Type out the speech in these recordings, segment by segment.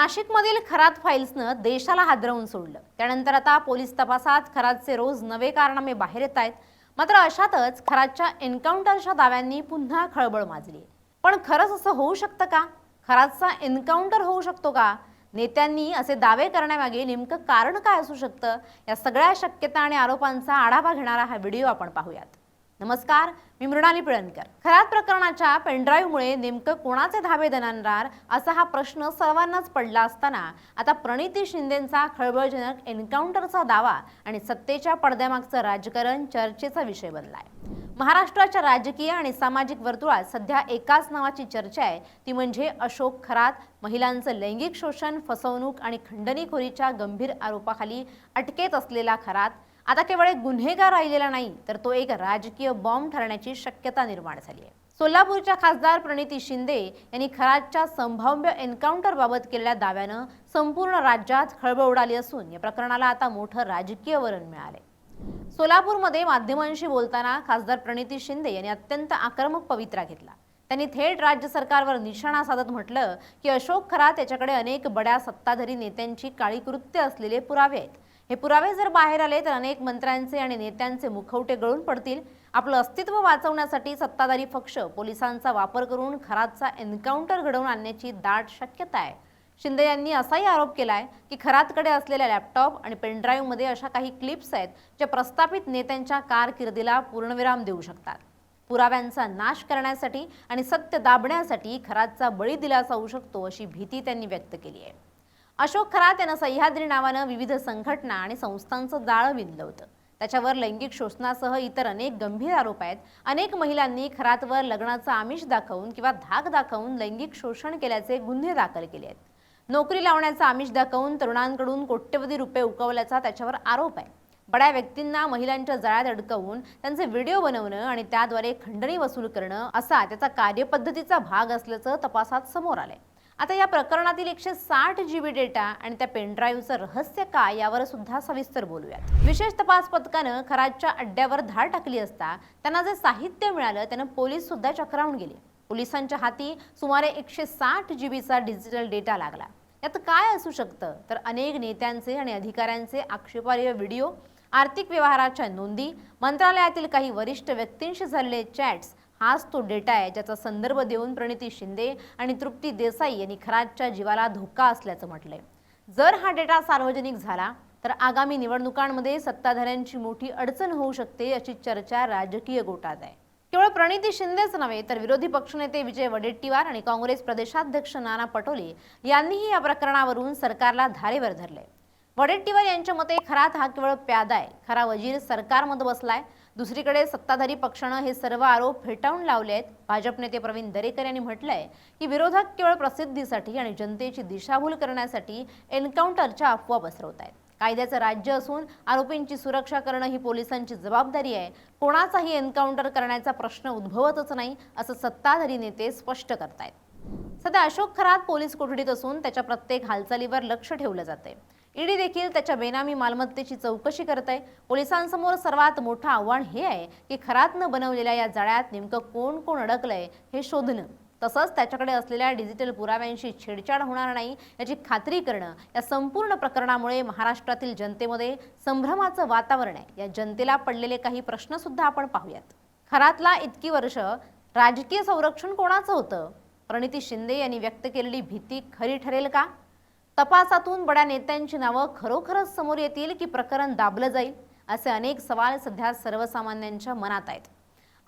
नाशिकमधील खरात फाईल्सनं देशाला हादरवून सोडलं। त्यानंतर आता पोलीस तपासात खरातचे रोज नवे कारनामे बाहेर येत आहेत। मात्र अशातच खरातच्या एन्काउंटरच्या दाव्यांनी पुन्हा खळबळ माजली। पण खरंच असं होऊ शकतं का? खरातचा एन्काउंटर होऊ शकतो का? नेत्यांनी असे दावे करण्यामागे नेमकं कारण काय असू शकतं? या सगळ्या शक्यता आणि आरोपांचा आढावा घेणारा हा व्हिडिओ आपण पाहूयात। नमस्कार, मी मृणाली पिळणकर। खरात प्रकरणाच्या पेनड्राईव्हमुळे नेमकं कोणाचे धाबे दणाणणार असा हा प्रश्न सर्वांनाच पडला असताना आता प्रणिती शिंदेंचा खळबळजनक एन्काउंटरचा दावा आणि सत्तेच्या पडद्यामागचं राजकारण चर्चेचा विषय बनलाय। महाराष्ट्राच्या राजकीय आणि सामाजिक वर्तुळात सध्या एकाच नावाची चर्चा आहे, ती म्हणजे अशोक खरात। महिलांचं लैंगिक शोषण, फसवणूक आणि खंडणीखोरीच्या गंभीर आरोपाखाली अटकेत असलेला खरात आता केवळ एक गुन्हेगार राहिलेला नाही, तर तो एक राजकीय बॉम्ब ठरण्याची शक्यता निर्माण झाली आहे। सोलापूरच्या खासदार प्रणिती शिंदे यांनी खरातच्या संभाव्य एन्काउंटरबाबत केलेल्या दाव्यानं संपूर्ण राज्यात खळबळ उडाली असून या प्रकरणाला आता मोठं राजकीय वळण मिळाले। सोलापूरमध्ये माध्यमांशी बोलताना खासदार प्रणिती शिंदे यांनी अत्यंत आक्रमक पवित्रा घेतला। त्यांनी थेट राज्य सरकारवर निशाणा साधत म्हटलं की अशोक खरात याच्याकडे अनेक बड्या सत्ताधारी नेत्यांची काळी कृत्य असलेले पुरावे आहेत। हे पुरावे जर बाहेर आले तर अनेक मंत्र्यांचे आणि नेत्यांचे मुखवटे गळून पडतील। आपलं अस्तित्व वाचवण्यासाठी सत्ताधारी पक्ष पोलिसांचा वापर करून खरातचा एन्काउंटर घडवून आणण्याची दाट शक्यता आहे। शिंदे यांनी असाही आरोप केलाय की खरातकडे असलेल्या लॅपटॉप आणि पेनड्राईव्हमध्ये अशा काही क्लिप्स आहेत ज्या प्रस्थापित नेत्यांच्या कारकिर्दीला पूर्णविराम देऊ शकतात। पुराव्यांचा नाश करण्यासाठी आणि सत्य दाबण्यासाठी खरातचा बळी दिला जाऊ शकतो अशी भीती त्यांनी व्यक्त केली आहे। अशोक खरात यांना सह्याद्री नावानं विविध संघटना आणि संस्थांचं जाळं विणलं होतं। त्याच्यावर लैंगिक शोषणासह इतर अनेक गंभीर आरोप आहेत। अनेक महिलांनी खरातवर लग्नाचं आमिष दाखवून किंवा धाक दाखवून लैंगिक शोषण केल्याचे गुन्हे दाखल केले आहेत। नोकरी लावण्याचं आमिष दाखवून तरुणांकडून कोट्यवधी रुपये उकवल्याचा त्याच्यावर आरोप आहे। बड्या व्यक्तींना महिलांच्या जाळ्यात अडकवून त्यांचे व्हिडिओ बनवणं आणि त्याद्वारे खंडणी वसूल करणं असा त्याचा कार्यपद्धतीचा भाग असल्याचं तपासात समोर आलंय। आता या प्रकरणातील 160 GB डेटा आणि त्या पेनड्राईव्हचं रहस्य काय यावर सुद्धा सविस्तर बोलूयात। विशेष तपास पथकानं खरातच्या अड्ड्यावर धाड टाकली असता त्यांना जे साहित्य मिळालं त्यानं पोलीस सुद्धा चक्रावून गेले। पोलिसांच्या हाती सुमारे 160 GBचा डिजिटल डेटा लागला। यात काय असू शकतं तर अनेक नेत्यांचे आणि अधिकाऱ्यांचे आक्षेपार्ह व्हिडिओ, आर्थिक व्यवहाराच्या नोंदी, मंत्रालयातील काही वरिष्ठ व्यक्तींशी झालेले चॅट्स हाच तो डेटा आहे ज्याचा संदर्भ देऊन प्रणिती शिंदे आणि तृप्ती देसाई यांनी खरातच्या जीवाला धोका असल्याचं म्हटलंय। जर हा डेटा सार्वजनिक झाला तर आगामी निवडणुकांमध्ये सत्ताधाऱ्यांची मोठी अडचण होऊ शकते अशी चर्चा राजकीय गोटात आहे। केवळ प्रणिती शिंदेच नव्हे तर विरोधी पक्षनेते विजय वडेट्टीवार आणि काँग्रेस प्रदेशाध्यक्ष नाना पटोले यांनीही या प्रकरणावरून सरकारला धारेवर धरले। वडेट्टीवार यांच्या मते खरात हा केवळ प्यादा आहे, खरा वजीर सरकारमध्ये बसलाय। दुसरीकडे सत्ताधारी पक्षानं हे सर्व आरोप फेटाळून लावले आहेत। भाजप नेते प्रवीण दरेकर यांनी म्हटलंय की विरोधक केवळ प्रसिद्धीसाठी आणि जनतेची दिशाभूल करण्यासाठी एन्काउंटरच्या अफवा पसरवत आहेत। कायद्याचं राज्य असून आरोपींची सुरक्षा करणं ही पोलिसांची जबाबदारी आहे। कोणाचाही एन्काउंटर करण्याचा प्रश्न उद्भवतच नाही असं सत्ताधारी नेते स्पष्ट करतायत। सध्या अशोक खरात पोलीस कोठडीत असून त्याच्या प्रत्येक हालचालीवर लक्ष ठेवलं जाते। ईडी देखील त्याच्या बेनामी मालमत्तेची चौकशी करत आहे। पोलिसांसमोर सर्वात मोठं आव्हान हे आहे की खरातनं बनवलेल्या या जाळ्यात नेमकं कोण कोण अडकलंय हे शोधणं, तसंच त्याच्याकडे असलेल्या डिजिटल पुराव्यांशी छेडछाड होणार नाही याची खात्री करणं। या संपूर्ण प्रकरणामुळे महाराष्ट्रातील जनतेमध्ये संभ्रमाचं वातावरण आहे। या जनतेला पडलेले काही प्रश्न सुद्धा आपण पाहूयात। खरातला इतकी वर्ष राजकीय संरक्षण कोणाचं होतं? प्रणिती शिंदे यांनी व्यक्त केलेली भीती खरी ठरेल का? तपासातून बड्या नेत्यांची नावं खरोखरच समोर येतील की प्रकरण दाबलं जाईल? असे अनेक सवाल सध्या सर्वसामान्यांच्या मनात आहेत।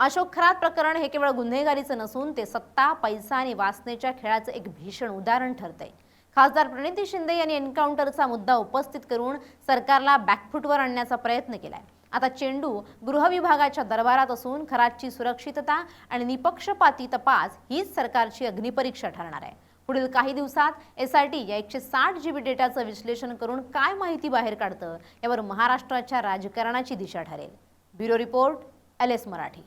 अशोक खरात प्रकरण हे केवळ गुन्हेगारीचं नसून ते सत्ता, पैसा आणि वासनेच्या खेळाचं एक भीषण उदाहरण ठरतंय। खासदार प्रणिती शिंदे यांनी एन्काउंटरचा मुद्दा उपस्थित करून सरकारला बॅकफूटवर आणण्याचा प्रयत्न केलाय। आता चेंडू गृह विभागाच्या दरबारात असून खरातची सुरक्षितता आणि निपक्षपाती तपास हीच सरकारची अग्निपरीक्षा ठरणार आहे। पुढील काही दिवसात SIT या 160 GB डेटाचं विश्लेषण करून काय माहिती बाहेर काढतं यावर महाराष्ट्राच्या राजकारणाची दिशा ठरेल। Bureau report, LS Marathi.